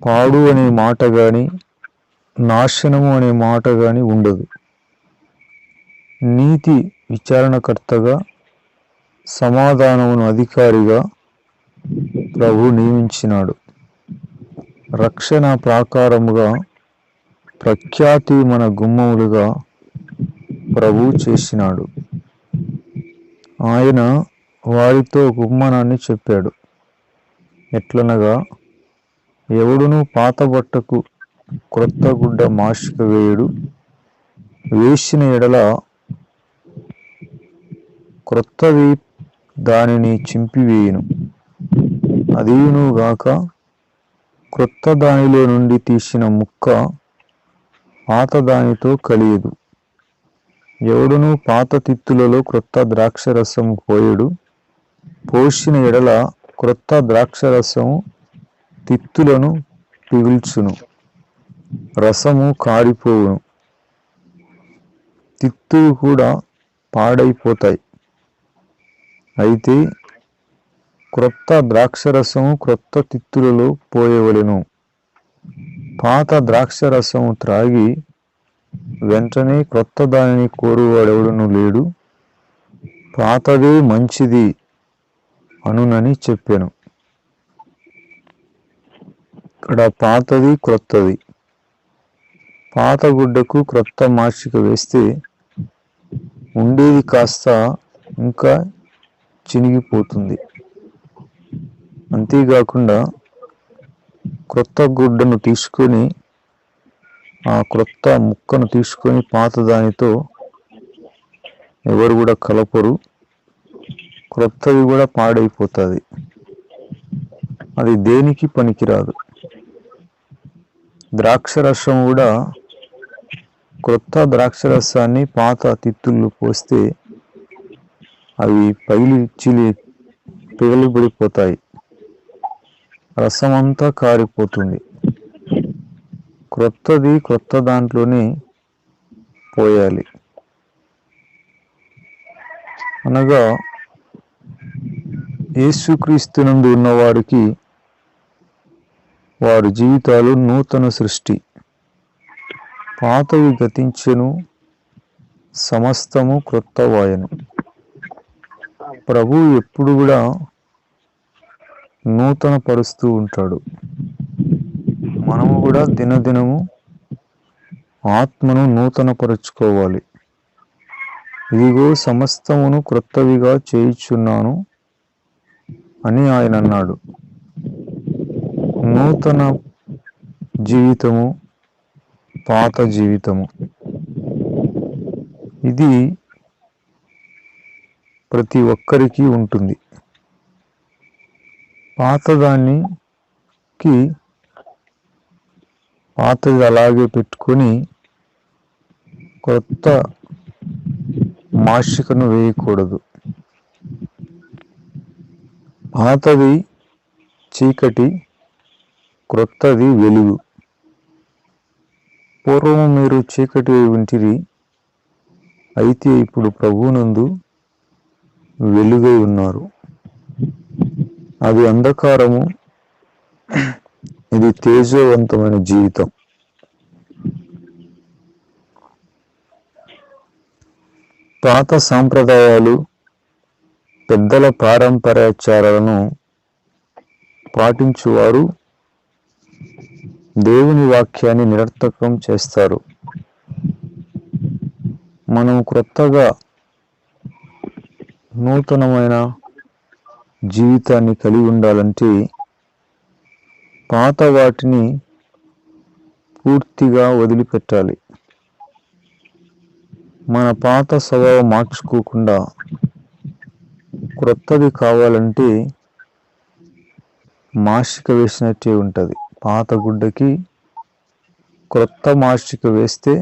పాడు అనే మాట కానీ నాశనము అనే మాట కానీ ఉండదు. నీతి విచారణకర్తగా, సమాధానమును అధికారిగా ప్రభు నియమించినాడు. రక్షణ ప్రాకారముగా, ప్రఖ్యాతి మన గుమ్మములుగా ప్రభు చేసినాడు. ఆయన వారితో ఉపమానాన్ని చెప్పాడు. ఎట్లనగా, ఎవడును పాత బట్టకు క్రొత్త గుడ్డ మాసిక వేయుడు. వేసిన ఎడల క్రొత్తది దానిని చింపివేయును. అదియును గాక క్రొత్త దానిలో నుండి తీసిన ముక్క పాత దానితో కలియదు. ఎవడును పాత తిత్తులలో క్రొత్త ద్రాక్షరసము పోయడు. పోసిన ఎడల క్రొత్త ద్రాక్షరసము తిత్తులను పిగుల్చును, రసము కారిపోవును, తిత్తులు కూడా పాడైపోతాయి. అయితే క్రొత్త ద్రాక్షరసము క్రొత్త తిత్తులలో పోయవలెను. పాత ద్రాక్షరసము త్రాగి వెంటనే క్రొత్త దానిని కోరువాడెవడను లేడు. పాతదే మంచిది అనునని చెప్పాను. ఇక్కడ పాతది క్రొత్తది. పాత గుడ్డకు క్రొత్త మాసిక వేస్తే ఉండేది కాస్త ఇంకా చినిగిపోతుంది. అంతేకాకుండా క్రొత్త గుడ్డను తీసుకొని, ఆ క్రొత్త ముక్కను తీసుకొని పాత దానితో ఎవరు కూడా కలపరు. క్రొత్తది కూడా పాడైపోతుంది. అది దేనికి పనికిరాదు. ద్రాక్షరసం కూడా క్రొత్త ద్రాక్షరసాన్ని పాత తిత్తుల్లో పోస్తే అవి పిగలిపడిపోతాయి. రసమంతా కారిపోతుంది. క్రొత్తది క్రొత్త దాంట్లోనే పోయాలి. అనగా యేసుక్రీస్తునందు ఉన్నవారికి వారి జీవితాలు నూతన సృష్టి. పాతవి గతించెను, సమస్తము క్రొత్తవాయెను. ప్రభు ఎప్పుడు కూడా నూతన పరుస్తూ ఉంటాడు. మనము కూడా దినదినము ఆత్మను నూతన పరుచుకోవాలి. ఇదిగో సమస్తమును క్రొత్తవిగా చేయుచున్నాను అని ఆయన అన్నాడు. నూతన జీవితము, పాత జీవితము, ఇది ప్రతి ఒక్కరికి ఉంటుంది. పాతది అలాగే పెట్టుకొని కొత్త మాసికను వేయకూడదు. పాతది చీకటి, క్రొత్తది వెలుగు. పూర్వము మీరు చీకటి వింటిరి, అయితే ఇప్పుడు ప్రభువునందు వెలుగై ఉన్నారు. అది అంధకారము, ఇది తేజోవంతమైన జీవితం. పాత సాంప్రదాయాలు, పెద్దల పారంపర్యాచారాలను పాటించువారు దేవుని వాక్యాన్ని నిరర్థకం చేస్తారు. మనం క్రొత్తగా నూతనమైన జీవితాన్ని కలిగి ఉండాలంటే పాత వాటిని పూర్తిగా వదిలిపెట్టాలి. మన పాత స్వభావం మార్చుకోకుండా క్రొత్తది కావాలంటే మాసిక వేసినట్టే ఉంటుంది. పాత గుడ్డకి క్రొత్త మాసిక వేస్తే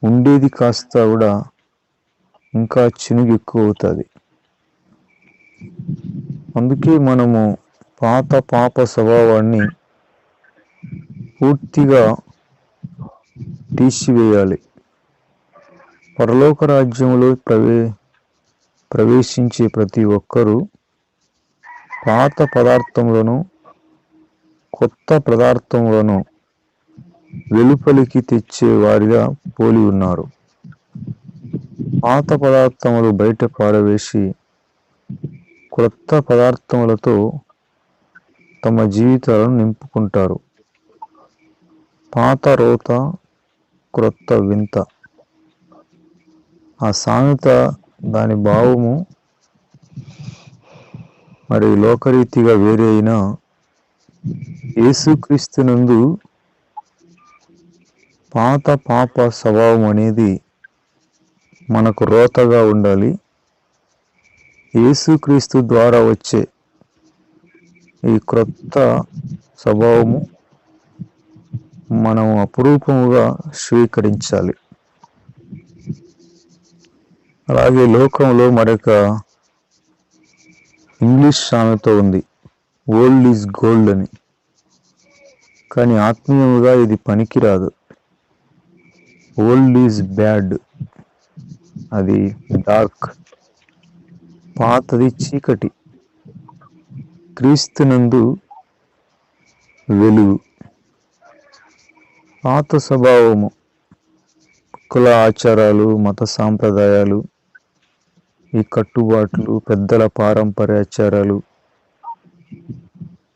ఉండేది కాస్త కూడా ఇంకా చినుగు ఎక్కువ అవుతుంది. అందుకే మనము పాప స్వభావాన్ని పూర్తిగా తీసివేయాలి. పరలోక రాజ్యంలో ప్రవేశించే ప్రతి ఒక్కరూ పాత పదార్థములను కొత్త పదార్థములను వెలుపలికి తెచ్చే వారిగా పోలి ఉన్నారు. పాత పదార్థములు బయట పారవేసి క్రొత్త పదార్థములతో తమ జీవితాలను నింపుకుంటారు. పాత రోత, క్రొత్త వింత. ఆ సామెత దాని భావము మరి లోకరీతిగా వేరే అయినా యేసుక్రీస్తునందు పాత పాప స్వభావం అనేది మనకు రోతగా ఉండాలి. యేసుక్రీస్తు ద్వారా వచ్చే ఈ క్రొత్త స్వభావము మనం అపురూపముగా స్వీకరించాలి. అలాగే లోకంలో మరొక ఇంగ్లీష్ సామెత ఉంది, ఓల్డ్ ఈజ్ గోల్డ్ అని. కానీ ఆత్మీయముగా ఇది పనికిరాదు. ఓల్డ్ ఈజ్ బ్యాడ్, అది డార్క్, పాతది చీకటి, క్రీస్తునందు వెలుగు. పాత స్వభావము, కుల ఆచారాలు, మత సాంప్రదాయాలు, ఈ కట్టుబాట్లు, పెద్దల పారంపర్యాచారాలు,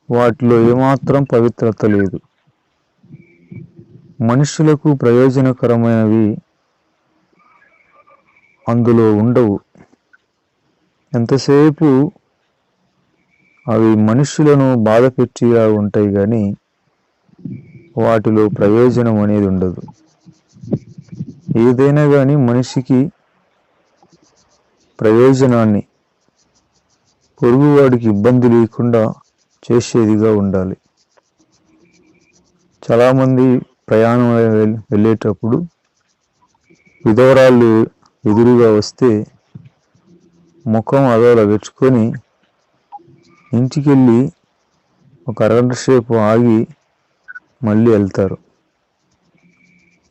వాటిలో ఏమాత్రం పవిత్రత లేదు. మనుషులకు ప్రయోజనకరమైనవి అందులో ఉండవు. ఎంతసేపు అవి మనుషులను బాధ పెట్టిగా ఉంటాయి, కానీ వాటిలో ప్రయోజనం అనేది ఉండదు. ఏదైనా కానీ మనిషికి ప్రయోజనాన్ని, పొరుగువాడికి ఇబ్బంది లేకుండా చేసేదిగా ఉండాలి. చాలామంది ప్రయాణం వెళ్ళేటప్పుడు విధవరాళ్ళు ఎదురుగా వస్తే ముఖం అదోలా పెట్టుకొని ఇంటికెళ్ళి ఒక అరగంట సేపు ఆగి మళ్ళీ వెళ్తారు.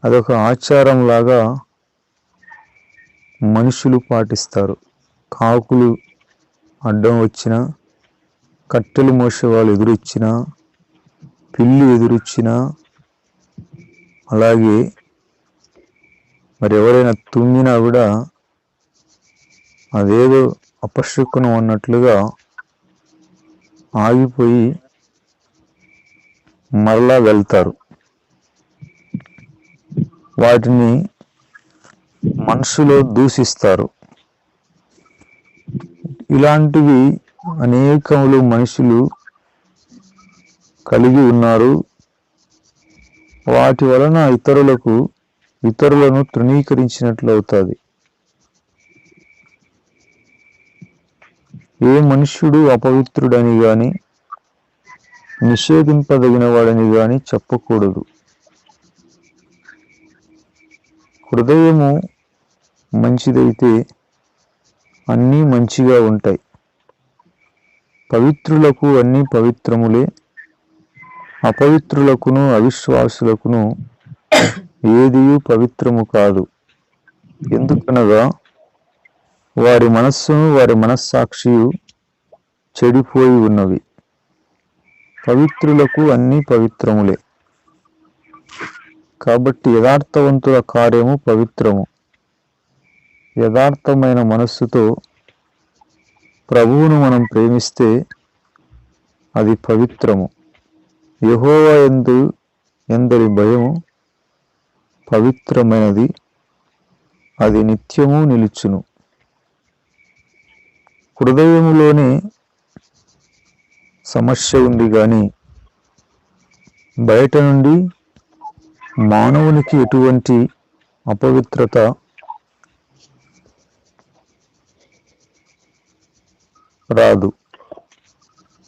అదొక ఆచారం లాగా మనుషులు పాటిస్తారు. కాకులు అడ్డం వచ్చినా, కట్టెలు మోసే వాళ్ళు ఎదురొచ్చినా, పిల్లి ఎదురొచ్చినా, అలాగే మరి ఎవరైనా తుమ్మినా కూడా అదేదో అపశకునం అన్నట్లుగా ఆగిపోయి మరలా వెళ్తారు. వాటిని మనసులో దూషిస్తారు. ఇలాంటివి అనేకములు మనుషులు కలిగి ఉన్నారు. వాటి వలన ఇతరులను తృణీకరించినట్లు అవుతుంది. ఏ మనుష్యుడు అపవిత్రుడని గాని, నిషేధింపదగిన వాడని గాని చెప్పకూడదు. హృదయము మంచిదైతే అన్నీ మంచిగా ఉంటాయి. పవిత్రులకు అన్నీ పవిత్రములే, అపవిత్రులకును అవిశ్వాసులకును ఏదియూ పవిత్రము కాదు. ఎందుకనగా వారి మనస్సును, వారి మనస్సాక్షియు చెడిపోయి ఉన్నవి. పవిత్రులకు అన్నీ పవిత్రములే. కాబట్టి యథార్థవంతుల కార్యము పవిత్రము. యథార్థమైన మనస్సుతో ప్రభువును మనం ప్రేమిస్తే అది పవిత్రము. యెహోవా యందలి భయము పవిత్రమైనది, అది నిత్యము నిలుచును. హృదయములోనే సమస్య ఉంది కానీ బయట నుండి మానవునికి ఎటువంటి అపవిత్రత రాదు.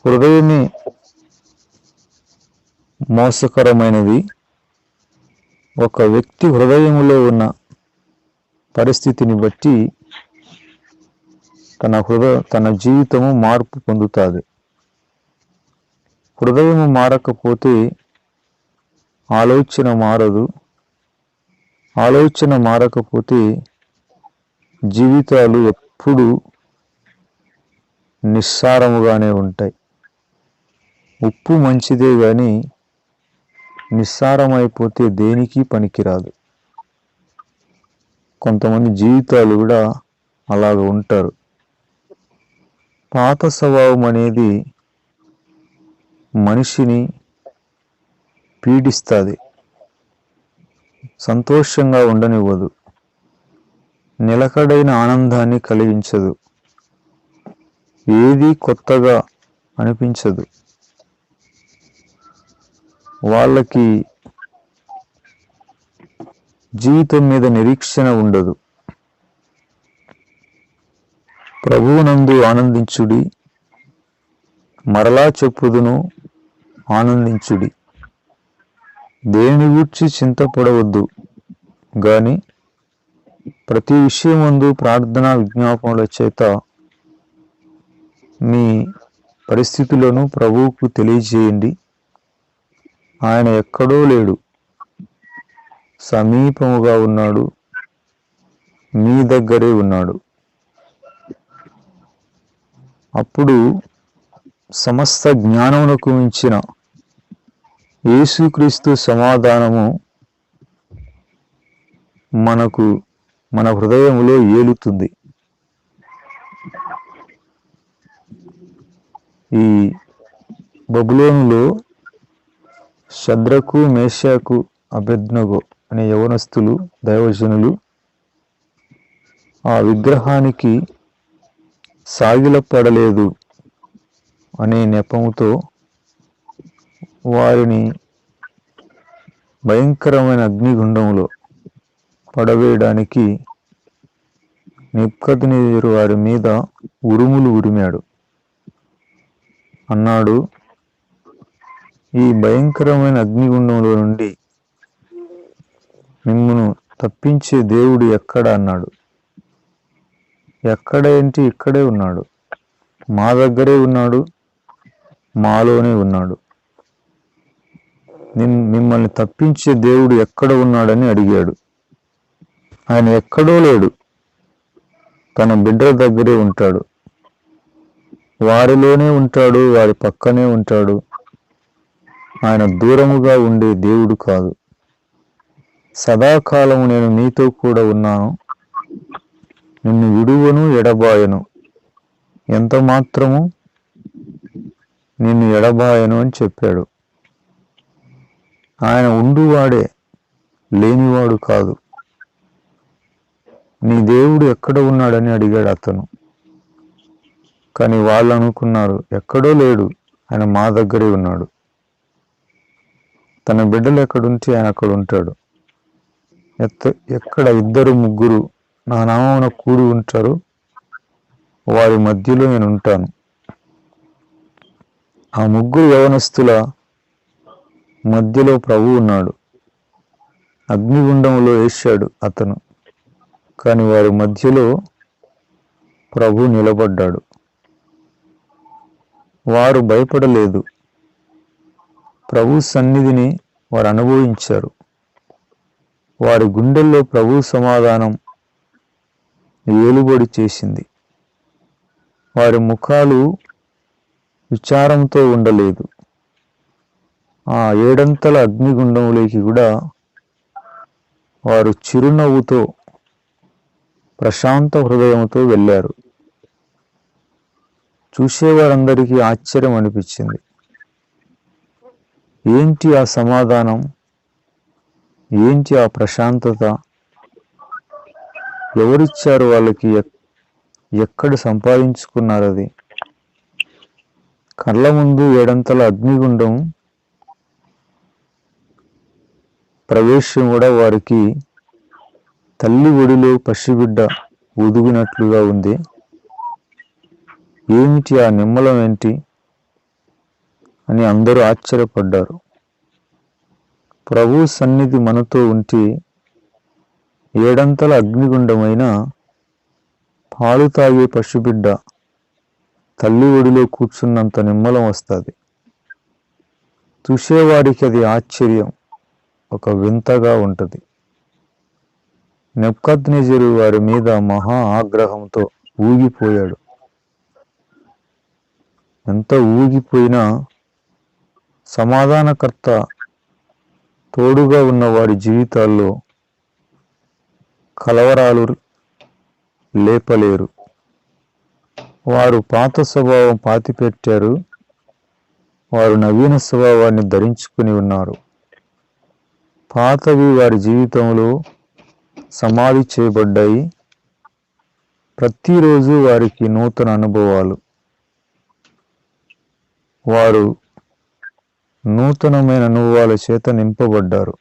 హృదయమే మోసకరమైనది. ఒక వ్యక్తి హృదయములో ఉన్న పరిస్థితిని బట్టి తన జీవితము మార్పు పొందుతుంది. హృదయము మారకపోతే ఆలోచన మారదు. ఆలోచన మారకపోతే జీవితాలు ఎప్పుడూ నిస్సారముగానే ఉంటాయి. ఉప్పు మంచిదే గాని నిస్సారమైపోతే దేనికి పనికిరాదు. కొంతమంది జీవితాలు కూడా అలాగ ఉంటారు. పాత స్వభావం అనేది మనిషిని పీడిస్తుంది, సంతోషంగా ఉండనివ్వదు, నిలకడైన ఆనందాన్ని కలిగించదు, ఏది కొత్తగా అనిపించదు. వాళ్ళకి జీవితం మీద నిరీక్షణ ఉండదు. ప్రభువునందు ఆనందించుడి, మరలా చెప్పుదును ఆనందించుడి. దేని గూర్చి చింతపడవద్దు గాని ప్రతి విషయమందు ప్రార్థన విజ్ఞాపనల చేత మీ పరిస్థితులను ప్రభువుకు తెలియజేయండి. ఆయన ఎక్కడో లేడు, సమీపముగా ఉన్నాడు, మీ దగ్గరే ఉన్నాడు. అప్పుడు సమస్త జ్ఞానమునకు మించిన యేసుక్రీస్తు సమాధానము మన హృదయములో ఏలుతుంది. ఈ బబులోనులో శద్రకు, మేషాకు, అబేద్నెగో అనే యవనస్తులు, దైవజనులు ఆ విగ్రహానికి సాగిలపడలేదు అనే నెపముతో వారిని భయంకరమైన అగ్నిగుండంలో పడవేయడానికి నెబుకద్నెజరు వారి మీద ఉరుములు ఉరిమాడు. అన్నాడు, ఈ భయంకరమైన అగ్నిగుండంలో నుండి మిమ్మును తప్పించే దేవుడు ఎక్కడ అన్నాడు. ఎక్కడ ఏంటి? ఇక్కడే ఉన్నాడు, మా దగ్గరే ఉన్నాడు, మాలోనే ఉన్నాడు. మిమ్మల్ని తప్పించే దేవుడు ఎక్కడ ఉన్నాడని అడిగాడు. ఆయన ఎక్కడో లేడు, తన బిడ్డల దగ్గరే ఉంటాడు, వారిలోనే ఉంటాడు, వారి పక్కనే ఉంటాడు. ఆయన దూరముగా ఉండే దేవుడు కాదు. సదాకాలము నేను నీతో కూడా ఉన్నాను, నిన్ను విడువను, ఎడబాయను, ఎంత మాత్రము నిన్ను ఎడబాయను అని చెప్పాడు. ఆయన ఉండువాడే, లేనివాడు కాదు. నీ దేవుడు ఎక్కడ ఉన్నాడని అడిగాడు అతను. కానీ వాళ్ళు అనుకున్నారు, ఎక్కడో లేడు, ఆయన మా దగ్గరే ఉన్నాడు. తన బిడ్డలు ఎక్కడుంటే ఆయన అక్కడ ఉంటాడు. ఎక్కడ 2-3 నా నామమున కూడి ఉంటారు, వారి మధ్యలో నేను ఉంటాను. ఆ 3 యవనస్తుల మధ్యలో ప్రభు ఉన్నాడు. అగ్నిగుండంలో వేశాడు అతను, కానీ వారి మధ్యలో ప్రభు నిలబడ్డాడు. వారు భయపడలేదు. ప్రభు సన్నిధిని వారు అనుభవించారు. వారి గుండెల్లో ప్రభు సమాధానం ఏలుబడి చేసింది. వారి ముఖాలు విచారంతో ఉండలేదు. ఆ 7 అగ్నిగుండంలోకి కూడా వారు చిరునవ్వుతో, ప్రశాంత హృదయంతో వెళ్ళారు. చూసేవారందరికీ ఆశ్చర్యం అనిపించింది. ఏంటి ఆ సమాధానం, ఏంటి ఆ ప్రశాంతత, ఎవరిచ్చారు వాళ్ళకి, ఎక్కడ సంపాదించుకున్నారు అది? కళ్ళ ముందు 7 అగ్నిగుండం ప్రవేశం కూడా వారికి తల్లి ఒడిలో పసిబిడ్డ ఊదుగినట్లుగా ఉంది. ఏమిటి ఆ నిమ్మలం ఏంటి అని అందరూ ఆశ్చర్యపడ్డారు. ప్రభు సన్నిధి మనతో ఉంటే 7 అగ్నిగుండమైన పాలు తాగే పసిబిడ్డ తల్లి ఒడిలో కూర్చున్నంత నిమ్మలం వస్తుంది. చూసేవారికి అది ఆశ్చర్యం, ఒక వింతగా ఉంటుంది. నెబుకద్నెజరు వారి మీద మహా ఆగ్రహంతో ఊగిపోయాడు. ఎంత ఊగిపోయినా సమాధానకర్త తోడుగా ఉన్న వారి జీవితాల్లో కలవరాలు లేపలేరు. వారు పాత స్వభావం పాతిపెట్టారు, వారు నవీన స్వభావాన్ని ధరించుకుని ఉన్నారు. పాతవి వారి జీవితంలో సమాధి చేయబడ్డాయి. ప్రతిరోజు వారికి నూతన అనుభవాలు. వారు నూతనమైన అనుభవాల చేత నింపబడ్డారు.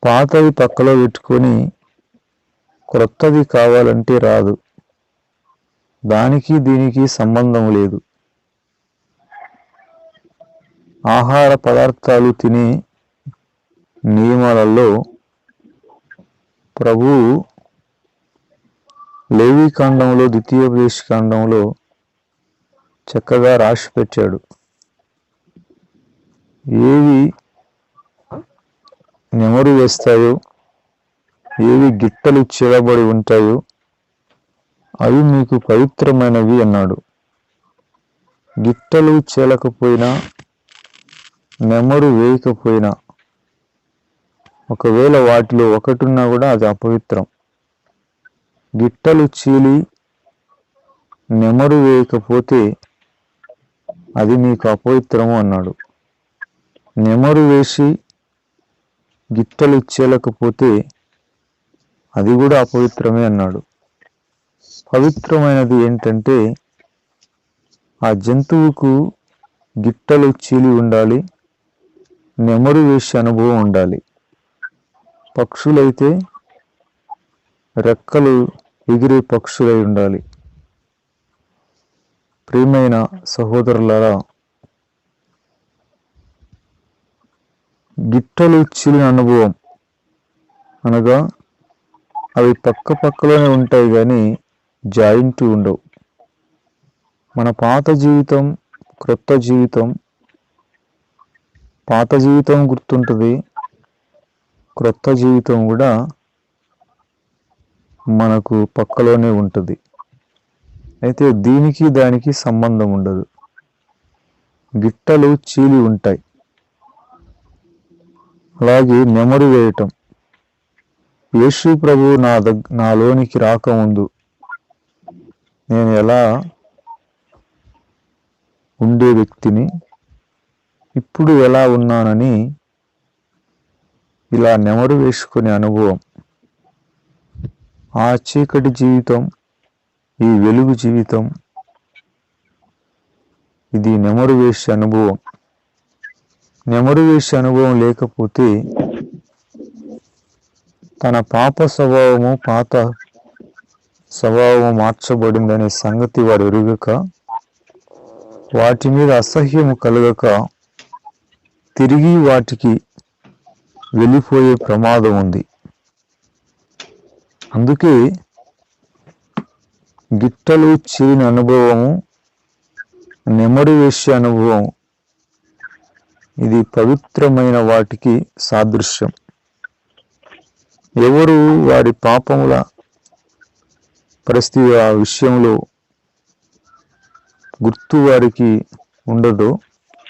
పాతవి పక్కలో పెట్టుకొని క్రొత్తది కావాలంటే రాదు. దానికి దీనికి సంబంధం లేదు. ఆహార పదార్థాలు తినే నియమాలలో ప్రభువు లేవీకాండంలో, ద్వితీయోపదేశకాండంలో చక్కగా రాసి పెట్టాడు. ఏవి నెమరు వేస్తాయో, ఏవి గిట్టలు చేయబడి ఉంటాయో అవి మీకు పవిత్రమైనవి అన్నాడు. గిట్టలు చేలకపోయినా, నెమరు వేయకపోయినా, ఒకవేళ వాటిలో ఒకటున్నా కూడా అది అపవిత్రం. గిట్టలు చీలి నెమరు వేయకపోతే అది మీకు అపవిత్రము అన్నాడు. నెమరు వేసి గిట్టలు చీలకపోతే అది కూడా అపవిత్రమే అన్నాడు. పవిత్రమైనది ఏంటంటే ఆ జంతువుకు గిట్టలు చీలి ఉండాలి, నెమరు వేసే అనుభవం ఉండాలి. పక్షులైతే రెక్కలు ఎగిరే పక్షులై ఉండాలి. ప్రియమైన సహోదరులారా, గిట్టలు చీలిన అనుభవం అనగా అవి పక్కలోనే ఉంటాయి కానీ జాయింట్ ఉండవు. మన పాత జీవితం, క్రొత్త జీవితం, పాత జీవితం గుర్తుంటుంది, క్రొత్త జీవితం కూడా మనకు పక్కలోనే ఉంటుంది. అయితే దీనికి దానికి సంబంధం ఉండదు. గిట్టలు చీలి ఉంటాయి. అలాగే నెమరు వేయటం. యేసు ప్రభు నాలోనికి రాకముందు నేను ఎలా ఉండే వ్యక్తిని, ఇప్పుడు ఎలా ఉన్నానని ఇలా నెమరు వేసుకునే అనుభవం. ఆ చీకటి జీవితం, ఈ వెలుగు జీవితం, ఇది నెమరు వేసే అనుభవం. నెమరు వేసే అనుభవం లేకపోతే తన పాప స్వభావము, పాత స్వభావము మార్చబడిందనే సంగతి వాడు ఎరుగక, వాటి మీద అసహ్యము కలగక తిరిగి వాటికి వెళ్ళిపోయే ప్రమాదం ఉంది. అందుకే గిట్టలు చీలిన అనుభవము, నెమరు వేసే అనుభవం ఇది పవిత్రమైన వాటికి సాదృశ్యం. ఎవరు వారి పాపముల పరిస్థితి ఆ విషయంలో గుర్తు వారికి ఉండదో,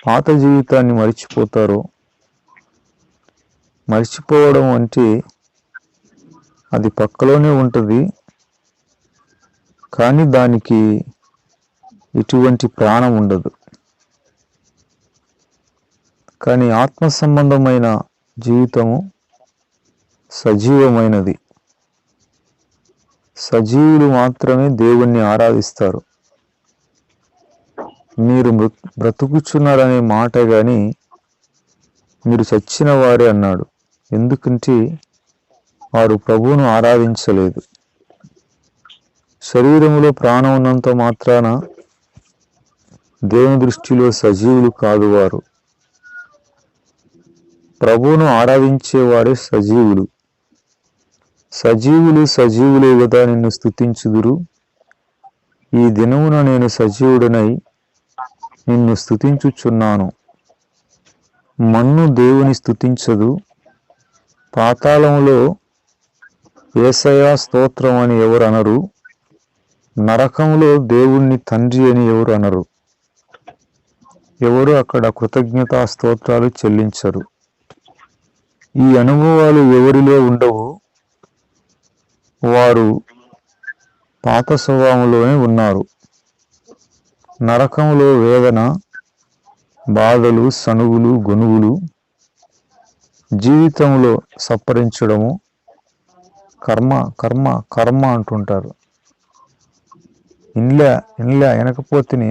పాత జీవితాన్ని మర్చిపోతారో, మర్చిపోవడం అంటే అది పక్కలోనే ఉంటుంది కానీ దానికి ఎటువంటి ప్రాణం ఉండదు. కానీ ఆత్మ సంబంధమైన జీవితము సజీవమైనది. సజీవులు మాత్రమే దేవుణ్ణి ఆరాధిస్తారు. మీరు బ్రతుకుచున్నారనే మాట కానీ మీరు చచ్చిన వారే అన్నాడు. ఎందుకంటే వారు ప్రభువును ఆరాధించలేదు. శరీరములో ప్రాణం ఉన్నంత మాత్రాన దేవుని దృష్టిలో సజీవులు కాదు వారు. ప్రభువును ఆరాధించేవారే సజీవులు. సజీవులే కదా నిన్ను స్తుతించుదురు. ఈ దినమున నేను సజీవుడనై నిన్ను స్తుతించుచున్నాను. మన్ను దేవుని స్తుతించదు. పాతాళములో యేసయ్యా స్తోత్రం అని ఎవరు అనరు. నరకంలో దేవుణ్ణి తండ్రి అని ఎవరు అనరు. ఎవరు అక్కడ కృతజ్ఞతా స్తోత్రాలు చెల్లించరు. ఈ అనుభవాలు ఎవరిలో ఉండవు, వారు పాత స్వభావంలోనే ఉన్నారు. నరకంలో వేదన, బాధలు, సనుగులు, గొనుగులు, జీవితంలో సప్పరించడము, కర్మ కర్మ కర్మ అంటుంటారు. ఇన్లా వెనకపోతిని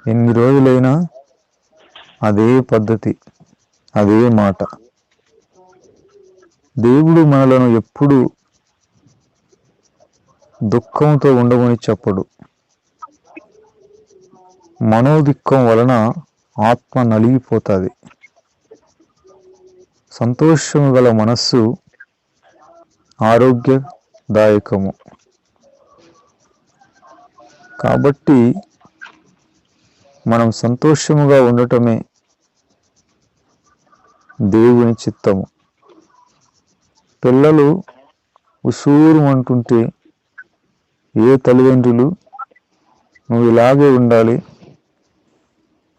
ఎన్ని రోజులైనా అదే పద్ధతి, అదే మాట. దేవుడు మనలను ఎప్పుడు దుఃఖంతో ఉండమని చెప్పడు. మనోదుఃఖం వలన ఆత్మ నలిగిపోతుంది. సంతోషము గల మనస్సు ఆరోగ్యదాయకము. కాబట్టి మనం సంతోషముగా ఉండటమే దేవుని చిత్తము. పిల్లలు ఉసూరు అంటుంటే ఏ తల్లిదండ్రులు నువ్వు ఇలాగే ఉండాలి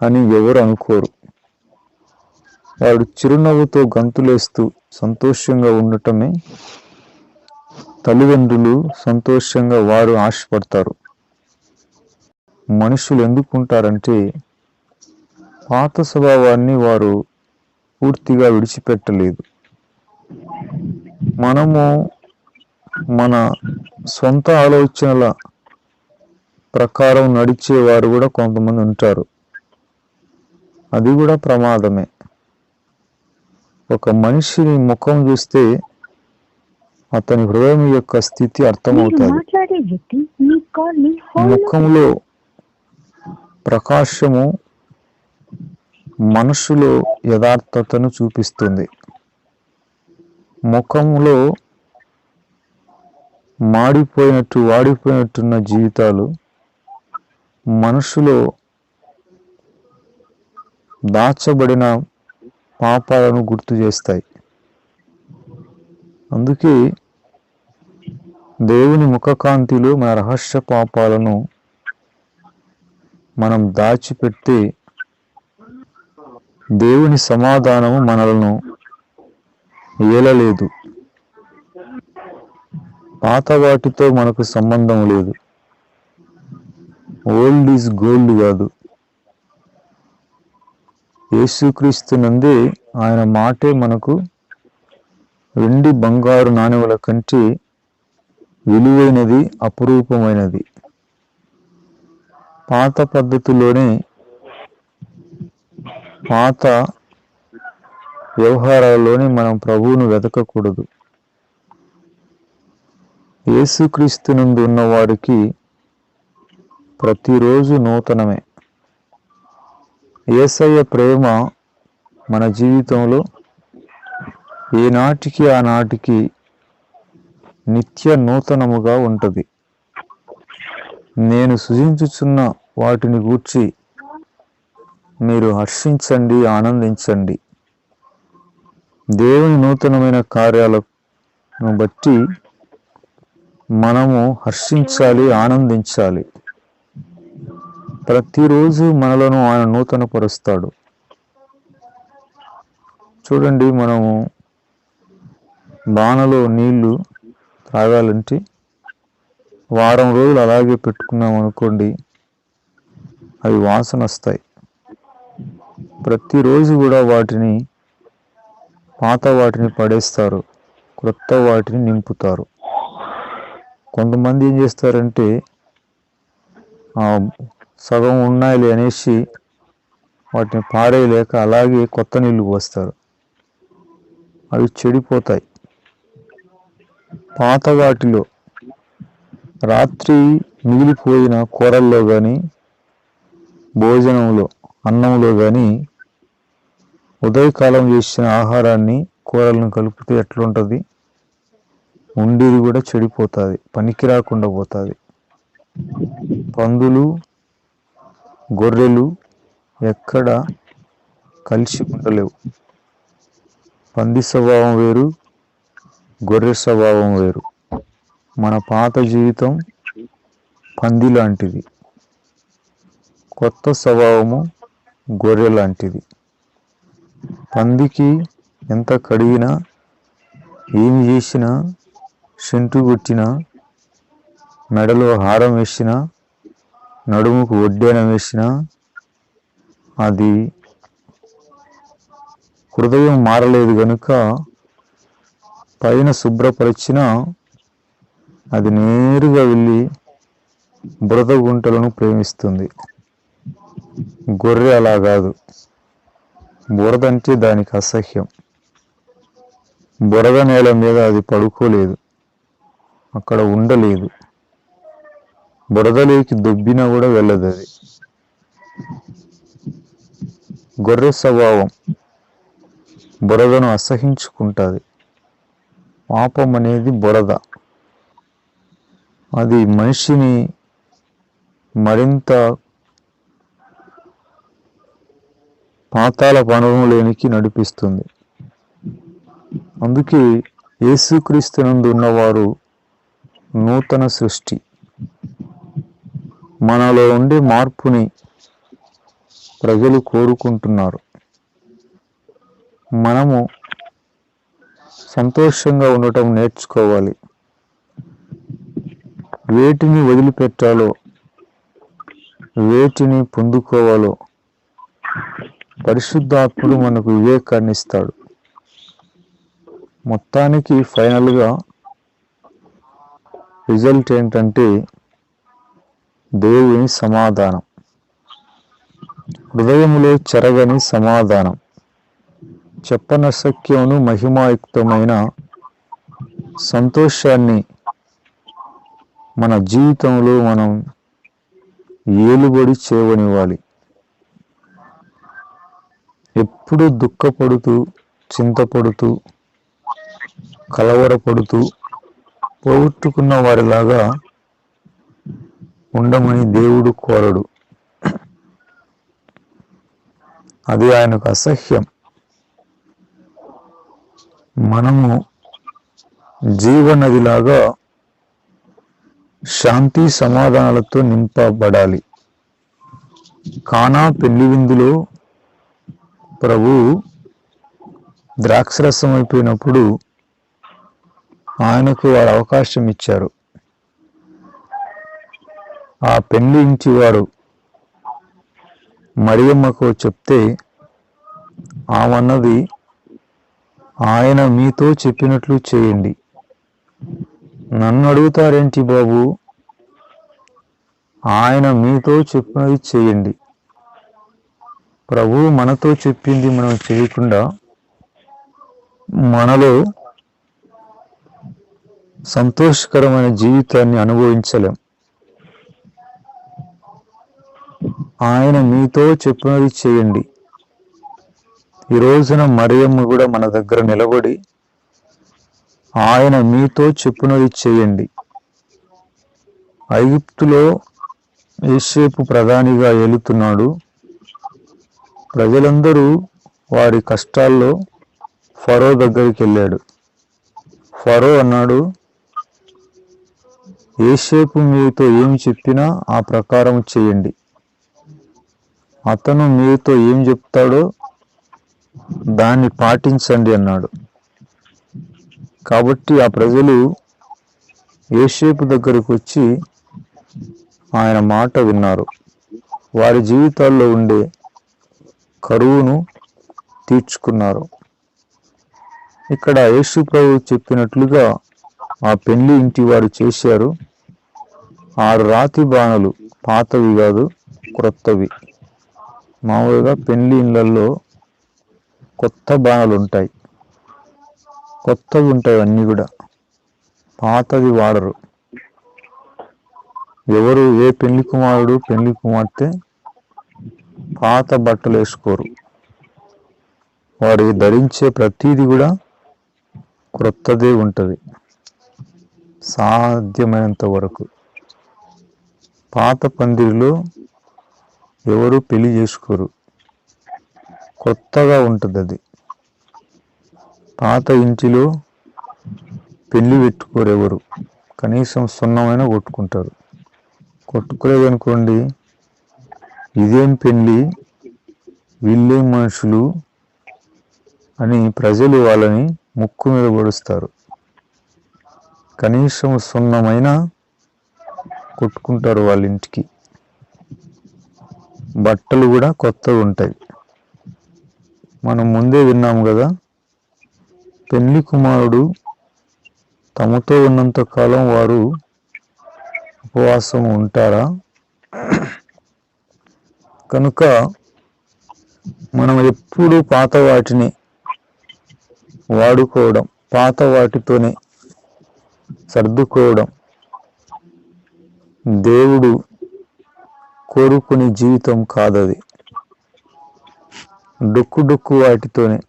అని ఎవరు అనుకోరు. వాడు చిరునవ్వుతో గంతులేస్తూ సంతోషంగా ఉండటమే తల్లిదండ్రులు సంతోషంగా వారు ఆశపడతారు. మనుషులు ఎందుకుంటారంటే పాత స్వభావాన్ని వారు పూర్తిగా విడిచిపెట్టలేదు. మనము మన సొంత ఆలోచనల ప్రకారం నడిచేవారు కూడా కొంతమంది ఉంటారు. అది కూడా ప్రమాదమే. ఒక మనిషిని ముఖం చూస్తే అతని హృదయం యొక్క స్థితి అర్థమవుతుంది. ముఖంలో ప్రకాశము మనసులో యథార్థతను చూపిస్తుంది. ముఖంలో వాడిపోయినట్టున్న జీవితాలు మనసులో దాచబడిన పాపాలను గుర్తు చేస్తాయి. అందుకే దేవుని ముఖకాంతిలో మన రహస్య పాపాలను మనం దాచిపెడితే దేవుని సమాధానము మనలను ఏలలేదు. పాత వాటితో మనకు సంబంధం లేదు. ఓల్డ్ ఈజ్ గోల్డ్ కాదు. యేసుక్రీస్తునందే ఆయన మాటే మనకు వెండి బంగారు నాణెముల కంటే విలువైనది, అపురూపమైనది. పాత పద్ధతిలోనే పాత వ్యవహారాల్లోనే మనం ప్రభువును వెతకకూడదు. యేసుక్రీస్తునందు ఉన్న వారికి ప్రతిరోజు నూతనమే. యేసయ్య ప్రేమ మన జీవితంలో ఏనాటికి ఆనాటికి నిత్య నూతనముగా ఉంటుంది. నేను సృజించుచున్న వాటిని గూర్చి మీరు హర్షించండి, ఆనందించండి. దేవుని నూతనమైన కార్యాలను బట్టి మనము హర్షించాలి, ఆనందించాలి. ప్రతిరోజు మనలను ఆయన నూతన పరుస్తాడు. చూడండి, మనము బాణలో నీళ్లు తాగాలంటే వారం రోజులు అలాగే పెట్టుకున్నాం అనుకోండి, అవి వాసన వస్తాయి. ప్రతిరోజు కూడా పాత వాటిని పడేస్తారు, క్రొత్త వాటిని నింపుతారు. కొంతమంది ఏం చేస్తారంటే సగం ఉన్నాయిలే అనేసి వాటిని పారేయలేక అలాగే కొత్త నీళ్లు పోస్తారు. అవి చెడిపోతాయి. పాత వాటిలో రాత్రి మిగిలిపోయిన కూరల్లో కానీ, భోజనంలో అన్నంలో కానీ ఉదయకాలం చేసిన ఆహారాన్ని కూరలను కలిపితే ఎట్లుంటుంది? ఉండేది కూడా చెడిపోతుంది, పనికి రాకుండా పోతుంది. పందులు, గొర్రెలు ఎక్కడ కలిసి ఉండలేవు. పంది స్వభావం వేరు, గొర్రె స్వభావం వేరు. మన పాత జీవితం పంది లాంటిది. కొత్త స్వభావము గొర్రె లాంటిది. పందికి ఎంత కడిగినా, ఏమి చేసినా, సెంటు కొట్టినా, మెడలో హారం వేసినా, నడుముకు ఒడ్డెనం వేసినా, అది హృదయం మారలేదు గనుక పైన శుభ్రపరిచినా అది నేరుగా వెళ్ళి బురద గుంటలను ప్రేమిస్తుంది. గొర్రె అలా కాదు. బురద అంటే దానికి అసహ్యం. బురద నేల మీద అది పడుకోలేదు, అక్కడ ఉండలేదు. బురదలోకి దొబ్బినా కూడా వెళ్ళదు అది. గొర్రె స్వభావం బురదను అసహించుకుంటుంది. పాపం అనేది బురద. అది మనిషిని మరింత పాతాళ పనులేనికి నడిపిస్తుంది. అందుకే యేసుక్రీస్తునందు ఉన్నవారు నూతన సృష్టి. మనలో ఉండే మార్పుని ప్రజలు కోరుకుంటున్నారు. మనము సంతోషంగా ఉండటం నేర్చుకోవాలి. వేటిని వదిలిపెట్టాలో, వేటిని పొందుకోవాలో పరిశుద్ధాత్ముడు మనకు వివేకాన్ని ఇస్తాడు. మొత్తానికి ఫైనల్గా రిజల్ట్ ఏంటంటే దేవుని సమాధానం, హృదయములో చెరగని సమాధానం, చెప్పనశక్యమును మహిమాయుక్తమైన సంతోషాన్ని మన జీవితంలో మనం ఏలుబడి చేయనివ్వాలి. ఎప్పుడు దుఃఖపడుతూ, చింతపడుతూ, కలవరపడుతూ పోగొట్టుకున్న వారిలాగా ఉండమని దేవుడు కోరడు. అది ఆయనకు అసహ్యం. మనము జీవనదిలాగా శాంతి సమాధానాలతో నింపబడాలి. కానా పెళ్లి విందులో ప్రభు ద్రాక్షరసం అయిపోయినప్పుడు ఆయనకు వారు అవకాశం ఇచ్చారు. ఆ పెళ్లి ఇంటి వారు మరియమ్మకు చెప్తే ఆమన్నది, ఆయన మీతో చెప్పినట్లు చేయండి. నన్ను అడుగుతారేంటి బాబు, ఆయన మీతో చెప్పినది చేయండి. ప్రభువు మనతో చెప్పింది మనం చేయకుండా మనలో సంతోషకరమైన జీవితాన్ని అనుభవించలేం. ఆయన మీతో చెప్పినది చేయండి. ఈ రోజున మరియమ్మ కూడా మన దగ్గర నిలబడి ఆయన మీతో చెప్పినది చేయండి. ఐగుప్తులో యోసేపు ప్రధానిగా ఏలుతున్నాడు. ప్రజలందరూ వారి కష్టాల్లో ఫరో దగ్గరికి వెళ్ళాడు. ఫరో అన్నాడు, యోసేపు మీతో ఏమి చెప్పినా ఆ ప్రకారం చేయండి. అతను మీతో ఏం చెప్తాడో దాన్ని పాటించండి అన్నాడు. కాబట్టి ఆ ప్రజలు యోసేపు దగ్గరకు వచ్చి ఆయన మాట విన్నారు. వారి జీవితాల్లో ఉండే కరువును తీర్చుకున్నారు. ఇక్కడ యేసు ప్రభు చెప్పినట్లుగా ఆ పెళ్లి ఇంటి వారు చేశారు. 6 రాతి బాణలు, పాతవి కాదు, క్రొత్తవి. మామూలుగా పెళ్లి ఇళ్లలో కొత్త బాణలు ఉంటాయి, కొత్తవి ఉంటాయి, అన్నీ కూడా పాతది వాడరు. ఎవరు ఏ పెళ్లి కుమారుడు పెళ్లి కుమార్తె పాత బట్టలు వేసుకోరు. వారు ధరించే ప్రతిదీ కూడా క్రొత్తదే ఉంటుంది సాధ్యమైనంత వరకు. పాత పందిరిలో ఎవరు పెళ్లి చేసుకోరు, కొత్తగా ఉంటుంది అది. పాత ఇంటిలో పెళ్లి పెట్టుకోరు ఎవరు, కనీసం సున్నమైనా కొట్టుకుంటారు. కొట్టుకోలేదనుకోండి ఇదేం పెళ్లి, వీళ్ళేం మనుషులు అని ప్రజలు వాళ్ళని ముక్కు మీద పొడుస్తారు. కనీసం సున్నమైనా కొట్టుకుంటారు వాళ్ళ ఇంటికి. బట్టలు కూడా కొత్తగా ఉంటాయి. మనం ముందే విన్నాము కదా, పెళ్లి కుమారుడు తమతో ఉన్నంత కాలం వారు ఉపవాసం ఉంటారా? కనుక మనం ఎప్పుడూ పాత వాటిని వాడుకోవడం, పాత వాటితోనే సర్దుకోవడం దేవుడు కోరుకునే జీవితం కాదది. డొక్కు వాటితోనే,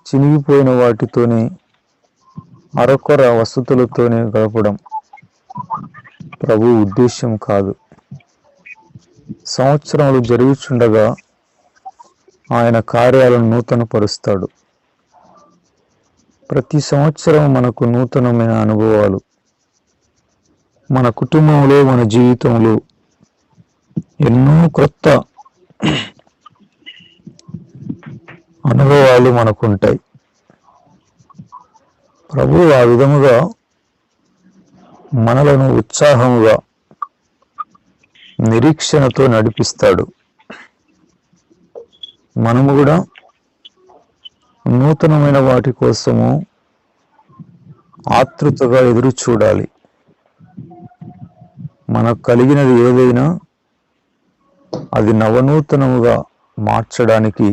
చినిగిపోయిన వాటితోనే, అరకొర వసతులతోనే గడపడం ప్రభు ఉద్దేశం కాదు. సంవత్సరాలు జరుగుచుండగా ఆయన కార్యాలను నూతనపరుస్తాడు. ప్రతి సంవత్సరం మనకు నూతనమైన అనుభవాలు, మన కుటుంబంలో, మన జీవితంలో ఎన్నో కొత్త అనుభవాలు మనకుంటాయి. ప్రభు ఆ విధముగా మనలను ఉత్సాహముగా, నిరీక్షణతో నడిపిస్తాడు. మనము కూడా నూతనమైన వాటి కోసము ఆతృతగా ఎదురు చూడాలి. మనకు కలిగినది ఏదైనా అది నవనూతనముగా మార్చడానికి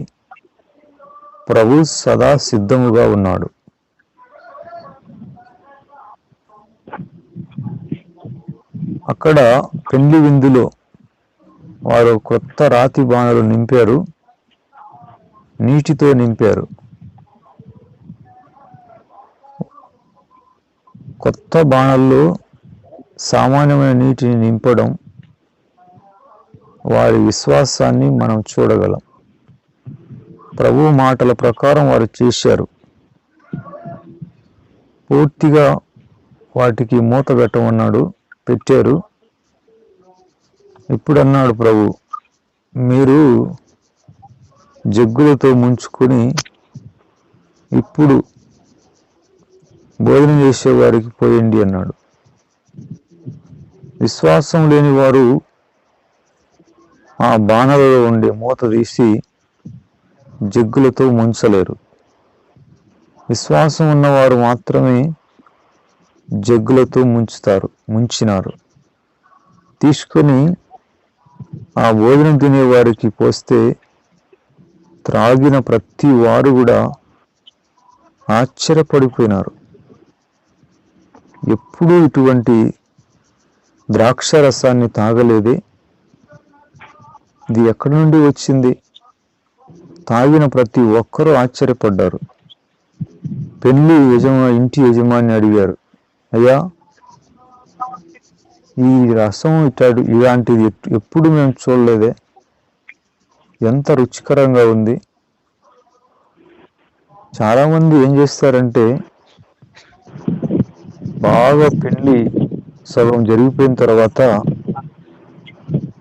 ప్రభు సదా సిద్ధముగా ఉన్నాడు. అక్కడ పెండ్లి విందులో వారు కొత్త రాతి బాణలు నింపారు, నీటితో నింపారు. కొత్త బాణల్లో సామాన్యమైన నీటిని నింపడం వారి విశ్వాసాన్ని మనం చూడగలం. ప్రభు మాటల ప్రకారం వారు చేశారు. పూర్తిగా వాటికి మూత పెట్టమన్నాడు, పెట్టారు. ఇప్పుడు అన్నాడు ప్రభు, మీరు జగ్గులతో ముంచుకొని ఇప్పుడు భోజనం చేసే వారికి పోయండి అన్నాడు. విశ్వాసం లేని వారు ఆ బాణలలో ఉండే మూత తీసి జగ్గులతో ముంచలేరు. విశ్వాసం ఉన్నవారు మాత్రమే జగ్గులతో ముంచినారు. తీసుకొని ఆ భోజనం తినే వారికి పోస్తే త్రాగిన ప్రతి వారు కూడా ఆశ్చర్యపడిపోయినారు. ఎప్పుడూ ఇటువంటి ద్రాక్ష రసాన్ని తాగలేదే, ఇది ఎక్కడి నుండి వచ్చింది? తాగిన ప్రతి ఒక్కరూ ఆశ్చర్యపడ్డారు. ఇంటి యజమాని అడిగారు, అయ్యా, ఈ రసం ఇలాంటిది ఎప్పుడు మేము చూడలేదే, ఎంత రుచికరంగా ఉంది. చాలామంది ఏం చేస్తారంటే, బాగా పెళ్లి సగం జరిగిపోయిన తర్వాత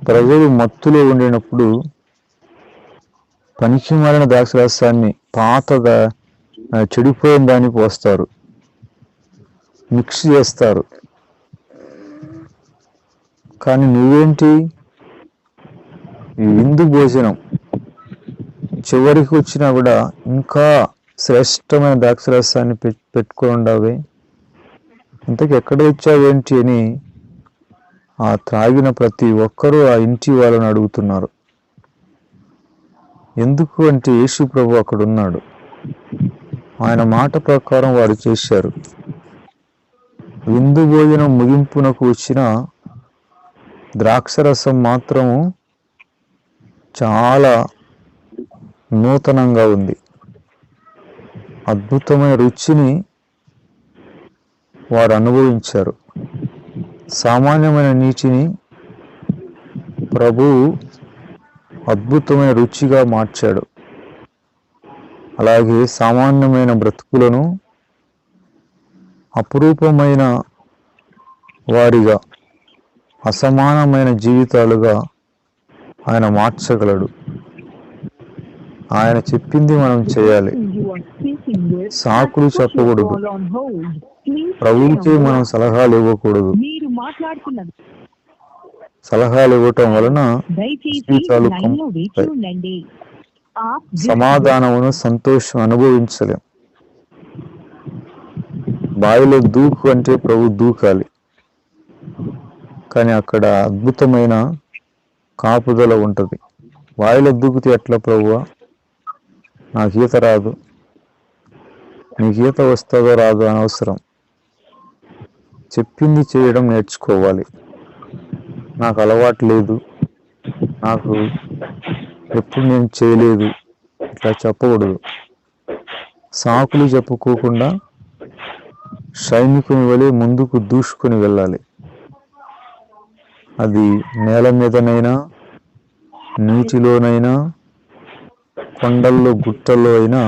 ప్రజలు మత్తులో ఉండినప్పుడు పనికి మారిన ద్రాక్షరసాన్ని, పాతగా చెడిపోయిన దాన్ని పోస్తారు, మిక్స్ చేస్తారు. కానీ నువ్వేంటి, ఈ విందు భోజనం చివరికి వచ్చినా కూడా ఇంకా శ్రేష్టమైన ద్రాక్షరసాన్ని పెట్టుకొని ఉండవే, ఇంతకు ఎక్కడ వచ్చావేంటి అని ఆ త్రాగిన ప్రతి ఒక్కరూ ఆ ఇంటి వాళ్ళని అడుగుతున్నారు. ఎందుకు అంటే యేసు ప్రభు అక్కడ ఉన్నాడు. ఆయన మాట ప్రకారం వారు చేశారు. విందు భోజనం ముగింపునకు వచ్చిన ద్రాక్షరసం మాత్రము చాలా నూతనంగా ఉంది. అద్భుతమైన రుచిని వారు అనుభవించారు. సామాన్యమైన నీటిని ప్రభువు అద్భుతమైన రుచిగా మార్చాడు. అలాగే సామాన్యమైన బ్రతుకులను అపురూపమైన వారిగా, అసమానమైన జీవితాలుగా ఆయన మార్చగలడు. ఆయన చెప్పింది మనం చేయాలి. సాకులు చెప్పకూడదు. ప్రభువుకే మనం సలహాలు ఇవ్వకూడదు. సలహాలు ఇవ్వటం వలన జీవితాలు సమాధానమును సంతోషం అనుభవించలేం. బావిలో దూకు అంటే ప్రభు దూకాలి, కానీ అక్కడ అద్భుతమైన కాపుదల ఉంటుంది. బావిలో దూకితే ఎట్లా ప్రభువా, నాకు ఈత రాదు, నీకు ఈత వస్తుందో రాదు అనవసరం. చెప్పింది చేయడం నేర్చుకోవాలి. నాకు అలవాటు లేదు, నాకు ఎప్పుడు నేను చేయలేదు, ఇట్లా చెప్పకూడదు. సాకులు చెప్పుకోకుండా సైనికుని వలె ముందుకు దూసుకొని వెళ్ళాలి. అది నేల మీదనైనా, నీటిలోనైనా, కొండల్లో గుట్టల్లో అయినా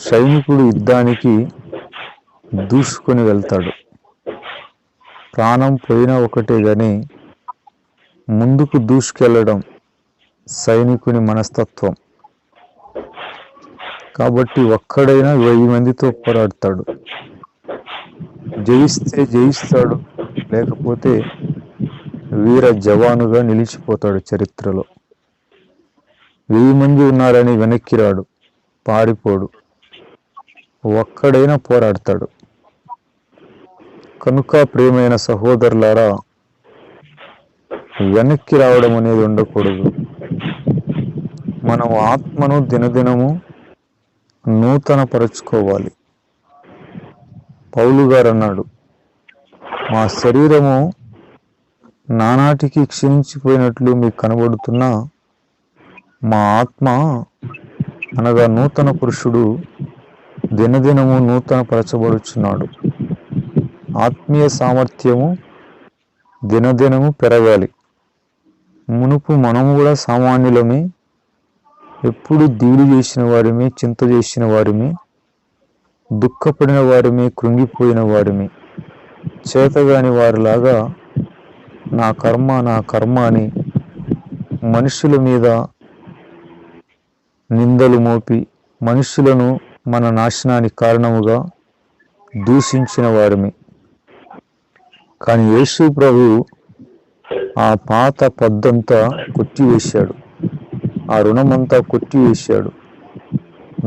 సైనికుడు యుద్ధానికి దూసుకొని వెళ్తాడు. ప్రాణం పోయినా ఒకటే గాని ముందుకు దూసుకెళ్ళడం సైనికుని మనస్తత్వం. కాబట్టి ఒక్కడైనా 1000 మందితో పోరాడతాడు. జయిస్తే జయిస్తాడు, లేకపోతే వీర జవానుగా నిలిచిపోతాడు చరిత్రలో. 1000 మంది ఉన్నారని వెనక్కి రాడు, పారిపోడు, ఒక్కడైనా పోరాడతాడు. కనుక ప్రియమైన సహోదరులారా, వెనక్కి రావడం అనేది ఉండకూడదు. మనం ఆత్మను దినదినము నూతన పరుచుకోవాలి. పౌలు గారు అన్నాడు, మా శరీరము నానాటికి క్షీణించిపోయినట్లు మీకు కనబడుతున్నా మా ఆత్మ అనగా నూతన పురుషుడు దినదినము నూతన పరచబడుచున్నాడు. ఆత్మీయ సామర్థ్యము దినదినము పెరగాలి. మునుపు మనము కూడా సామాన్యులమే, ఎప్పుడు దిగులు చేసిన వారిమి, చింత చేసిన వారిమి, దుఃఖపడిన వారిమి, కృంగిపోయిన వారిమి, చేతగాని వారిలాగా నా కర్మ నా కర్మ అని మనుషుల మీద నిందలు మోపి మనుషులను మన నాశనానికి కారణముగా దూషించిన వారిమి. కానీ యేసు ప్రభు ఆ పాత పద్దంతా కొట్టివేశాడు, ఆ రుణమంతా కొట్టివేశాడు,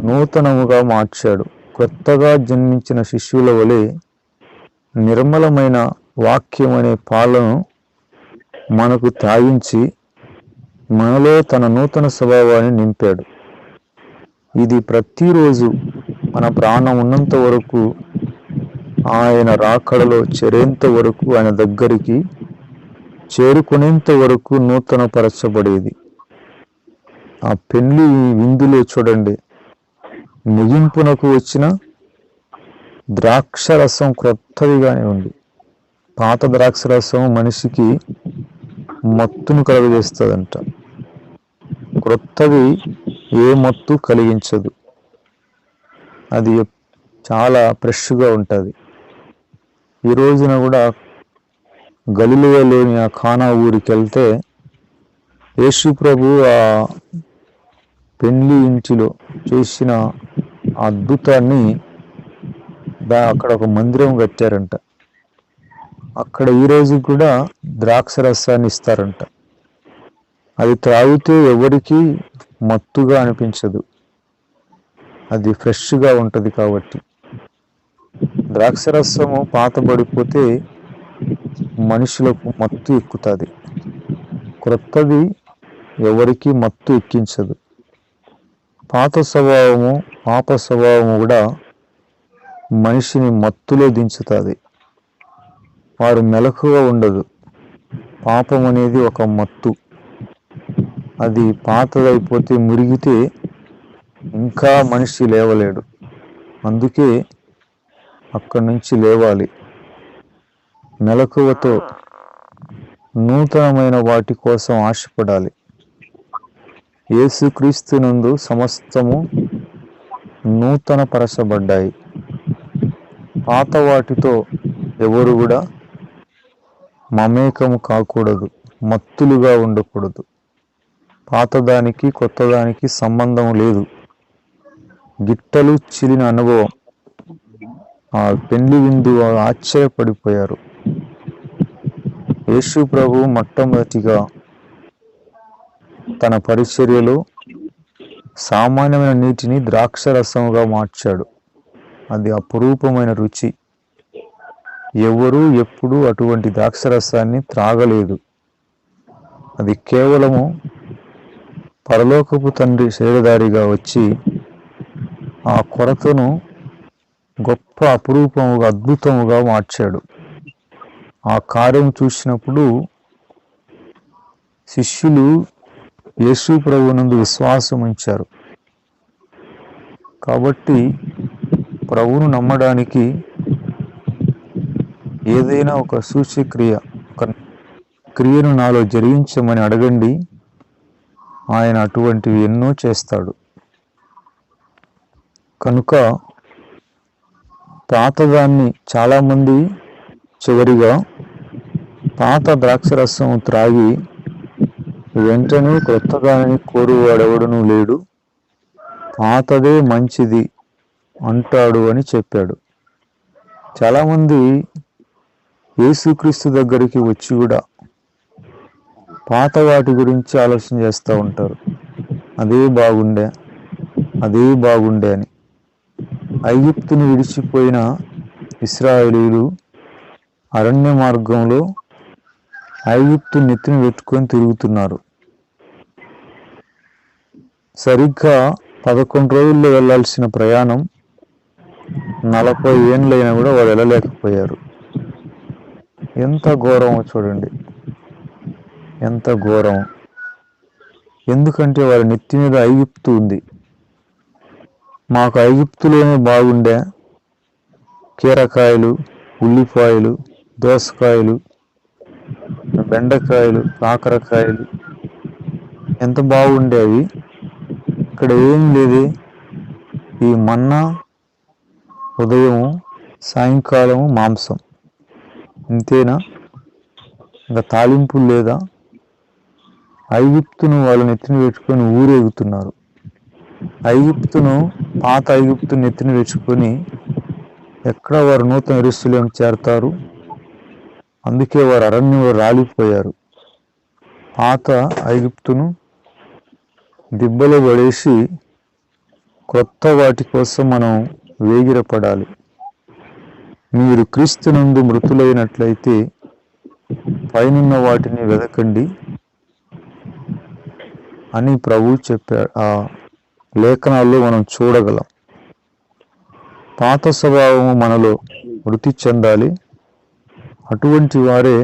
నూతనముగా మార్చాడు. కొత్తగా జన్మించిన శిష్యుల వలె నిర్మలమైన వాక్యం అనే పాలను మనకు తాగించి మనలో తన నూతన స్వభావాన్ని నింపాడు. ఇది ప్రతిరోజు మన ప్రాణం ఉన్నంత వరకు, ఆయన రాకడలో చేరేంత వరకు, ఆయన దగ్గరికి చేరుకునేంత వరకు నూతన పరచబడేది. ఆ పెళ్లి విందులో చూడండి, ముగింపునకు వచ్చిన ద్రాక్షరసం క్రొత్తదిగానే ఉంది. పాత ద్రాక్షరసం మనిషికి మత్తును కలుగజేస్తుందంట, క్రొత్తది ఏ మత్తు కలిగించదు. అది చాలా ఫ్రెష్గా ఉంటుంది. ఈ రోజున కూడా గలిలయలోని ఆ ఖానా ఊరికి వెళ్తే యేసు ప్రభు ఆ పెళ్లి ఇంటిలో చేసిన అద్భుతాన్ని అక్కడ ఒక మందిరం కట్టారంట. అక్కడ ఈ రోజు కూడా ద్రాక్ష రసాన్ని ఇస్తారంట. అది త్రాగితే ఎవరికి మత్తుగా అనిపించదు, అది ఫ్రెష్గా ఉంటుంది. కాబట్టి ద్రాక్షరసము పాతబడిపోతే మనుషులకు మత్తు ఎక్కుతుంది, క్రొత్తది ఎవరికి మత్తు ఎక్కించదు. పాత స్వభావము, పాప స్వభావము కూడా మనిషిని మత్తులో దించుతుంది. వారు మెలకుగా ఉండదు. పాపం అనేది ఒక మత్తు. అది పాతదైపోతే, మురిగితే ఇంకా మనిషి లేవలేడు. అందుకే అక్కడి నుంచి లేవాలి. మెలకువతో నూతనమైన వాటి కోసం ఆశపడాలి. యేసుక్రీస్తునందు సమస్తము నూతన పరచబడ్డాయి. పాత వాటితో ఎవరు కూడా మమేకము కాకూడదు, మత్తులుగా ఉండకూడదు. పాతదానికి కొత్తదానికి సంబంధం లేదు. గిట్టలు చిలిన అనుభవం. ఆ పెళ్లి విందు ఆశ్చర్యపడిపోయారు. యేసు ప్రభు మొట్టమొదటిగా తన పరిచర్యలో సామాన్యమైన నీటిని ద్రాక్షరసముగా మార్చాడు. అది అపురూపమైన రుచి. ఎవరూ ఎప్పుడూ అటువంటి ద్రాక్షరసాన్ని త్రాగలేదు. అది కేవలము పరలోకపు తండ్రి శరీరధారిగా వచ్చి ఆ కొరతను గొప్ప అపురూపముగా అద్భుతముగా మార్చాడు. ఆ కార్యం చూసినప్పుడు శిష్యులు యేసు ప్రభువునందు విశ్వాసం ఉంచారు. కాబట్టి ప్రభువును నమ్మడానికి ఏదైనా ఒక సూచ్యక్రియ, ఒక క్రియను నాలో జరిగించమని అడగండి, ఆయన అటువంటివి ఎన్నో చేస్తాడు. కనుక పాతదాన్ని చాలామంది చివరిగా పాత ద్రాక్షరసం త్రాగి వెంటనే క్రొత్తదానిని కోరువాడెవడనూ లేడు, పాతదే మంచిది అంటాడు అని చెప్పాడు. చాలామంది యేసుక్రీస్తు దగ్గరికి వచ్చి కూడా పాత వాటి గురించి ఆలోచన చేస్తూ ఉంటారు. అదే బాగుండే అని. ఐగుప్తును విడిచిపోయిన ఇశ్రాయేలీయులు అరణ్య మార్గంలో ఐగుప్తు నెత్తిన పెట్టుకొని తిరుగుతున్నారు. సరిగ్గా 11 రోజుల్లో వెళ్ళాల్సిన ప్రయాణం 40 ఏండ్లైనా కూడా వాళ్ళు వెళ్ళలేకపోయారు. ఎంత ఘోరమో చూడండి, ఎంత ఘోరం. ఎందుకంటే వారి నెత్తి మీద ఐగుప్తు ఉంది. మాకు ఐగుప్తులోనే బాగుండే, కీరకాయలు, ఉల్లిపాయలు, దోసకాయలు, బెండకాయలు, కాకరకాయలు ఎంత బాగుండేవి. ఇక్కడ ఏం లేదు. ఈ మన్నా ఉదయము సాయంకాలము మాంసం, ఇంతేనా? ఇంకా తాలింపులు లేదా? ఐగుప్తును వాళ్ళు నెత్తిన పెట్టుకొని ఊరేగుతున్నారు. పాత ఐగుప్తును నెత్తిన పెట్టుకొని ఎక్కడ వారు నూతన యెరూషలేముకు చేరతారు? అందుకే వారు అరణ్యంలో రాలిపోయారు. పాత ఐగుప్తును దిబ్బలో పడేసి కొత్త వాటి కోసం మనం వేగిరపడాలి. మీరు క్రీస్తునందు మృతులైనట్లయితే పైనున్న వాటిని వెదకండి అని ప్రభువు చెప్పాడు. ఆ లేఖనాల్లో మనం చూడగలం. పాత స్వభావము మనలో వృద్ధి చెందాలి. అటువంటి వారే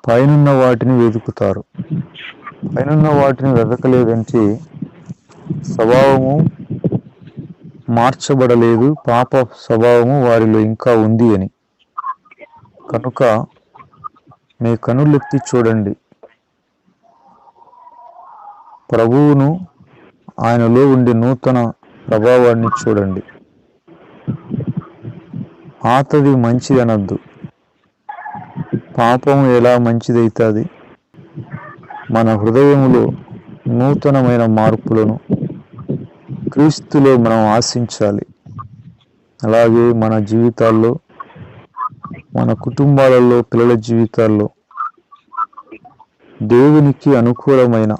పైనున్న వాటిని వెతుకుతారు. పైనున్న వాటిని వెతకలేదంటే స్వభావము మార్చబడలేదు, పాప స్వభావము వారిలో ఇంకా ఉంది అని. కనుక మీ కనులెత్తి చూడండి, ప్రభువును, ఆయనలో ఉండే నూతన ప్రభావాన్ని చూడండి. పాతది మంచిది అనద్దు. పాపము ఎలా మంచిదైతుంది? మన హృదయములో నూతనమైన మార్పులను క్రీస్తులో మనం ఆశించాలి. అలాగే మన జీవితాల్లో, మన కుటుంబాలలో, పిల్లల జీవితాల్లో దేవునికి అనుకూలమైన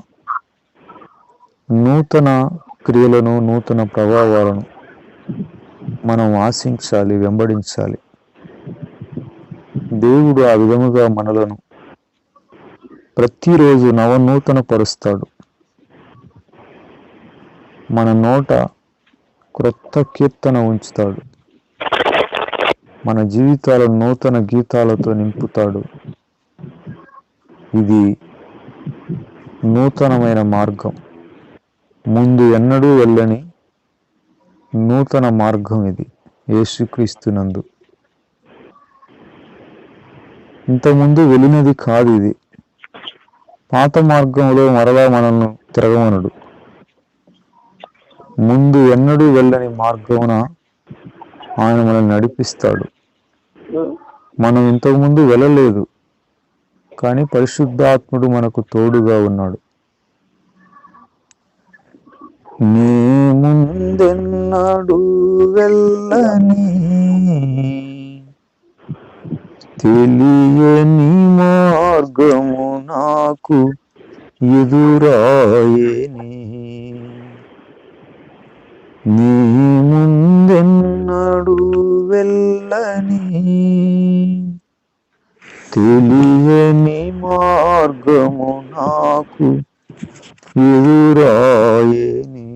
నూతన క్రియలను, నూతన ప్రభావాలను మనం ఆశించాలి, వెంబడించాలి. దేవుడు ఆ విధముగా మనలను ప్రతిరోజు నవనూతన పరుస్తాడు. మన నోట క్రొత్త కీర్తన ఉంచుతాడు. మన జీవితాలను నూతన గీతాలతో నింపుతాడు. ఇది నూతనమైన మార్గం. ముందు ఎన్నడూ వెళ్ళని నూతన మార్గం ఇది యేసుక్రీస్తునందు. ఇంతకుముందు వెళ్ళినది కాదు ఇది. పాత మార్గంలో మరలా మనల్ని తిరగమనడు. ముందు ఎన్నడూ వెళ్ళని మార్గమున ఆయన మనల్ని నడిపిస్తాడు. మనం ఇంతకుముందు వెళ్ళలేదు, కానీ పరిశుద్ధాత్ముడు మనకు తోడుగా ఉన్నాడు. నీ ముందెన్నడు వెళ్ళని తెలియని మార్గము నాకు ఎదురాయని. నీ ముందెన్నడు వెళ్ళని తెలియని మార్గము నాకు ఎదురాయని.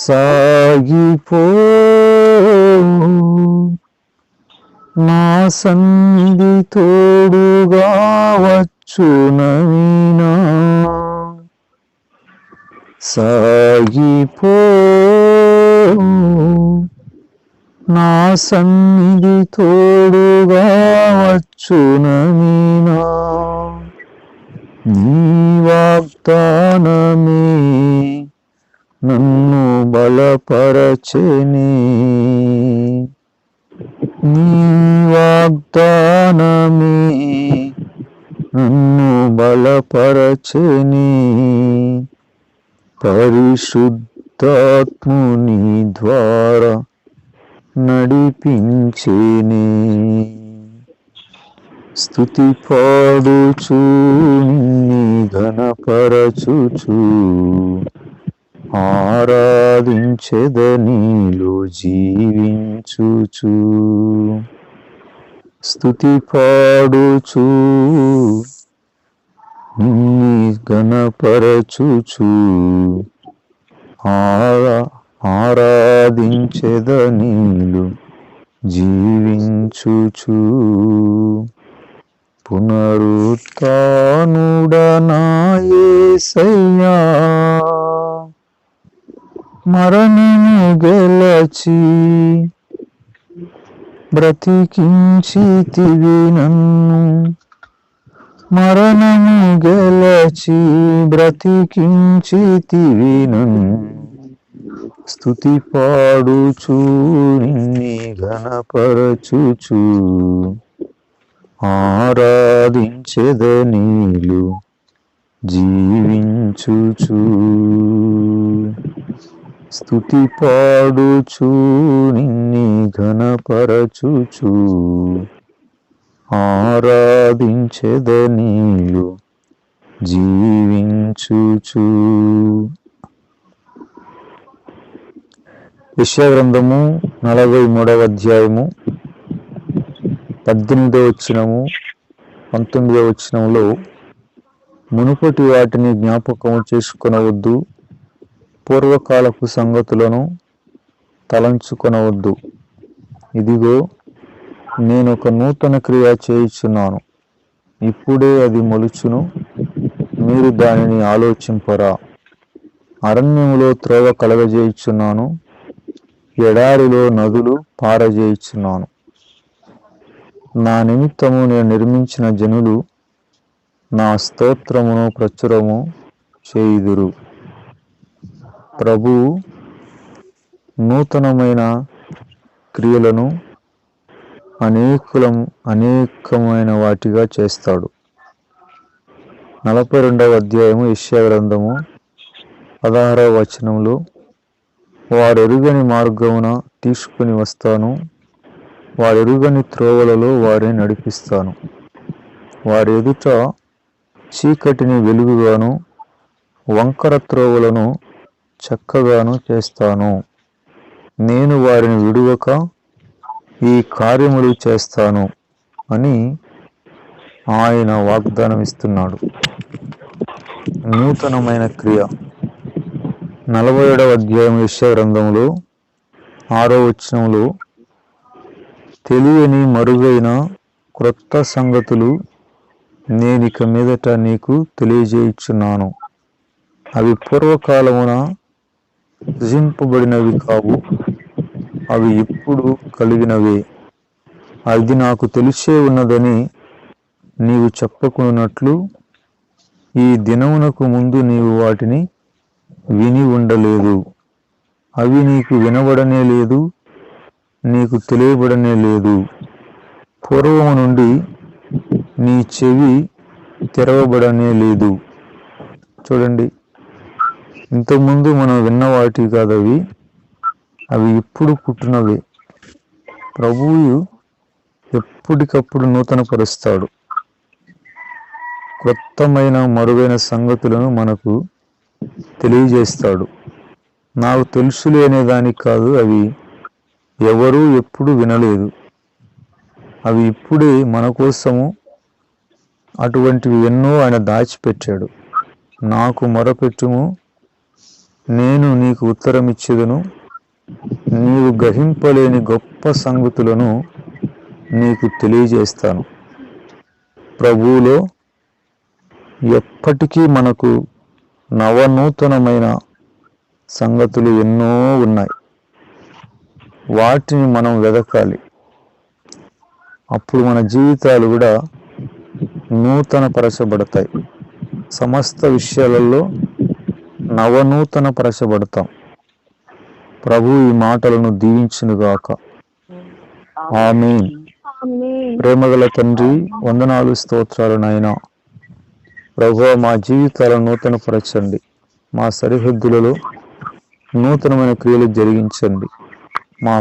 సాగిపో నా సన్నిధి తోడుగా వచ్చునైనా. సాగిపో నా సన్నిధి తోడుగా వచ్చునైనా. నీ వాగ్దానమే నన్ను బలపరచెని. నీ వాగ్దానమే నన్ను బలపరచెని. పరిశుద్ధాత్ముని ద్వారా నడిపించెని. స్తుతి పాడుచు నిన్ను ఘనపరచుచు ఆరాధించెదనిలో జీవించుచు. స్తుతి పాడుచు నిన్ను ఘనపరచుచు ఆరాధించెదనిలో జీవించుచు. పునరుత్థానుడా యేసయ్యా, మరణము గెలచి బ్రతికించితివి నన్ను. మరణము గెలచి బ్రతికించితివి నన్ను. స్తుతి పాడుచు నిన్ను ఘనపరచుచు ఆరాధించెదనిలో జీవించుచు. స్తుతి పాడుచు నిన్ను ఘనపరచుచు ఆరాధించెదనిలో జీవించుచు. యెషయా గ్రంథము 43వ అధ్యాయము 18వ వచనము 19వ వచనంలో, మునుపటి వాటిని జ్ఞాపకము చేసుకొనవద్దు, పూర్వకాలపు సంగతులను తలంచుకొనవద్దు. ఇదిగో నేను ఒక నూతన క్రియ చేయుచున్నాను, ఇప్పుడే అది మొలుచును, మీరు దానిని ఆలోచింపరా. అరణ్యములో త్రోవ కలగజేయుచున్నాను, ఎడారిలో నదులు పారజేయుచున్నాను. నా నిమిత్తము నేను నిర్మించిన జనులు నా స్తోత్రమును ప్రచురము చేయుదురు. ప్రభువు నూతనమైన క్రియలను అనేకమైన వాటిగా చేస్తాడు. 42వ అధ్యాయము యెషయా గ్రంథము 16వ వచనంలో, వారెరుగని మార్గమున తీసుకుని వస్తాను, వారెరుగని త్రోవలలో వారిని నడిపిస్తాను. వారి ఎదుట చీకటిని వెలుగుగాను, వంకర త్రోవలను చక్కగాను చేస్తాను. నేను వారిని విడువక ఈ కార్యములు చేస్తాను అని ఆయన వాగ్దానం ఇస్తున్నాడు. నూతనమైన క్రియ. 47వ అధ్యాయం యెషయా గ్రంథంలో 6వ వచనంలో, తెలియని మరుగైన క్రొత్త సంగతులు నేనిక మీదట నీకు తెలియజేయుచున్నాను. అవి పూర్వకాలమున సృజింపబడినవి కావు, అవి ఇప్పుడు కలిగినవే. అది నాకు తెలిసే ఉన్నదని నీవు చెప్పకున్నట్లు ఈ దినమునకు ముందు నీవు వాటిని విని ఉండలేదు. అవి నీకు వినబడనే లేదు, నీకు తెలియబడనే లేదు. పూర్వము నుండి నీ చెవి తెరవబడనే లేదు. చూడండి, ఇంతకుముందు మనం విన్న వాటి కాదు అవి ఇప్పుడు పుట్టినవి. ప్రభువు ఎప్పటికప్పుడు నూతన పరుస్తాడు. కొత్తమైన మరుగైన సంగతులను మనకు తెలియజేస్తాడు. నాకు తెలుసులే అనే దానికి కాదు, అవి ఎవరూ ఎప్పుడు వినలేదు. అవి ఇప్పుడే మన కోసము అటువంటివి ఎన్నో ఆయన దాచిపెట్టాడు. నాకు మొరపెట్టుము, నేను నీకు ఉత్తరమిచ్చేదను, నీవు గ్రహింపలేని గొప్ప సంగతులను నీకు తెలియజేస్తాను. ప్రభువులో ఎప్పటికీ మనకు నవనూతనమైన సంగతులు ఎన్నో ఉన్నాయి. వాటిని మనం వెదకాలి. అప్పుడు మన జీవితాలు కూడా నూతన పరచబడతాయి. సమస్త విషయాలలో నవనూతన పరచబడతాం. ప్రభు ఈ మాటలను దీవించునుగాక. ఆమేన్. ప్రేమగల తండ్రి, వందనాలు, స్తోత్రాలు నాయనా. ప్రభువా, మా జీవితాలను నూతన పరచండి. మా సరిహద్దులలో నూతనమైన క్రియలు జరిగించండి. మా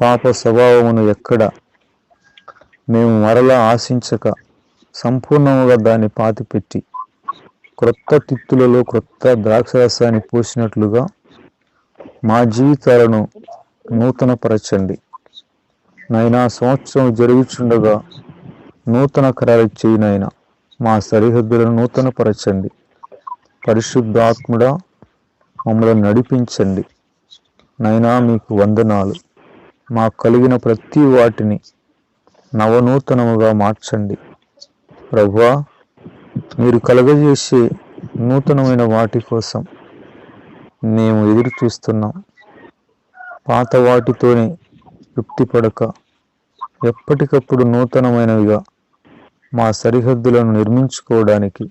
పాప స్వభావమును ఎక్కడ మేము మరలా ఆశించక సంపూర్ణముగా దాన్ని పాతిపెట్టి క్రొత్త తిత్తులలో క్రొత్త ద్రాక్షరసాన్ని పోసినట్లుగా మా జీవితాలను నూతన పరచండి నాయనా. సంవత్సరం జరుగుచుండగా నూతన కార్యాలు చేయి నాయనా. మా సరిహద్దులను నూతన పరచండి. పరిశుద్ధాత్ముడా, మమ్మల్ని నడిపించండి నైనా. మీకు వందనాలు. మాకు కలిగిన ప్రతి వాటిని నవనూతనముగా మార్చండి ప్రభువా. మీరు కలుగజేసే నూతనమైన వాటి కోసం మేము ఎదురు చూస్తున్నాం. పాత వాటితోనే తృప్తి పడక ఎప్పటికప్పుడు నూతనమైనవిగా మా సరిహద్దులను నిర్మించుకోవడానికి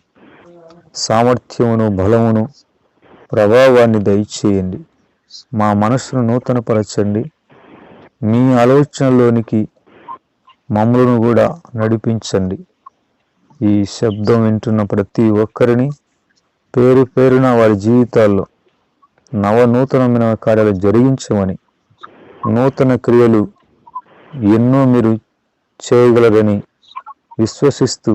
సామర్థ్యమును, బలమును, ప్రభావాన్ని దయచేయండి. మా మనసును నూతనపరచండి. మీ ఆలోచనలోనికి మమ్మలను కూడా నడిపించండి. ఈ శబ్దం వింటున్న ప్రతి ఒక్కరిని పేరు పేరున వారి జీవితాల్లో నవనూతనమైన కార్యాలు జరిగించమని, నూతన క్రియలు ఎన్నో మీరు చేయగలరని విశ్వసిస్తూ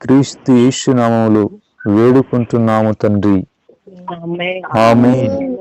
క్రీస్తు యేసు నామములో వేడుకుంటున్నాము తండ్రి. ఆమేన్.